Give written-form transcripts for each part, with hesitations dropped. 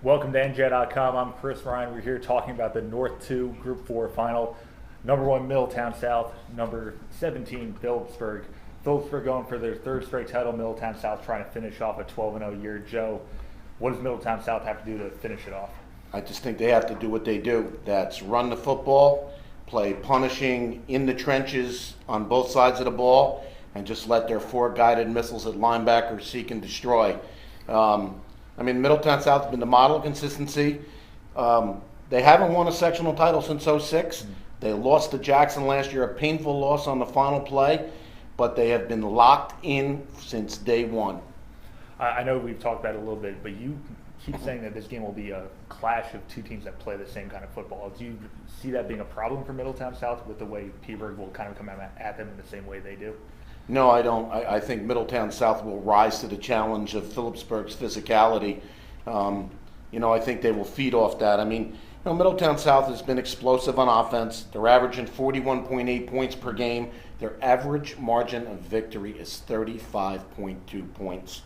Welcome to NJ.com. I'm Chris Ryan. We're here talking about the North 2 Group 4 final. Number 1, Middletown South. Number 17, Phillipsburg. Phillipsburg going for their third straight title. Middletown South trying to finish off a 12-0 year. Joe, what does Middletown South have to do to finish it off? I just think they have to do what they do. That's run the football, play punishing in the trenches on both sides of the ball, and just let their four guided missiles at linebacker seek and destroy. Middletown South has been the model of consistency. They haven't won a sectional title since '06. They lost to Jackson last year, a painful loss on the final play, but they have been locked in since day one. I know we've talked about it a little bit, but you keep saying that this game will be a clash of two teams that play the same kind of football. Do you see that being a problem for Middletown South with the way Petersburg will kind of come at them in the same way they do? No, I don't. I think Middletown South will rise to the challenge of Phillipsburg's physicality. I think they will feed off that. Middletown South has been explosive on offense. They're averaging 41.8 points per game. Their average margin of victory is 35.2 points.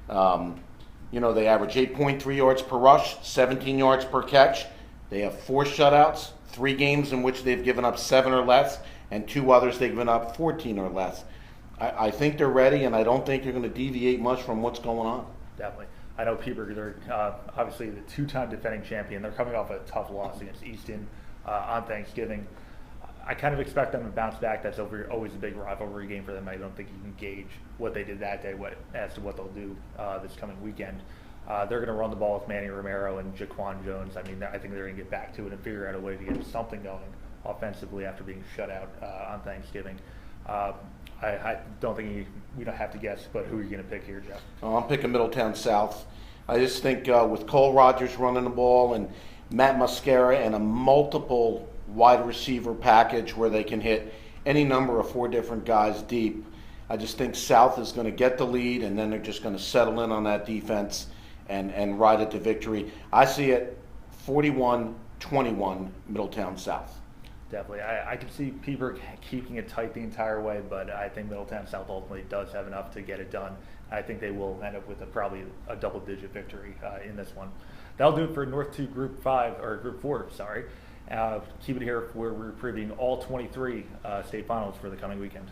They average 8.3 yards per rush, 17 yards per catch. They have 4 shutouts, 3 games in which they've given up 7 or less, and 2 others they've given up 14 or less. I think they're ready, and I don't think they're going to deviate much from what's going on. Definitely. I know Petersburg, they're obviously the 2-time defending champion. They're coming off a tough loss against Easton on Thanksgiving. I kind of expect them to bounce back. That's always a big rivalry game for them. I don't think you can gauge what they did that day as to what they'll do this coming weekend. They're going to run the ball with Manny Romero and Jaquan Jones. I think they're going to get back to it and figure out a way to get something going offensively after being shut out on Thanksgiving. I don't think we don't have to guess, but who are you going to pick here, Jeff? I'm picking Middletown South. I just think with Cole Rogers running the ball and Matt Mascara and a multiple wide receiver package where they can hit any number of 4 different guys deep, I just think South is going to get the lead, and then they're just going to settle in on that defense and ride it to victory. I see it 41-21 Middletown South. Definitely. I can see Petersburg keeping it tight the entire way, but I think Middletown South ultimately does have enough to get it done. I think they will end up with probably a double-digit victory in this one. That'll do it for North 2 Group 4, sorry. Keep it here where we're previewing all 23 state finals for the coming weekend.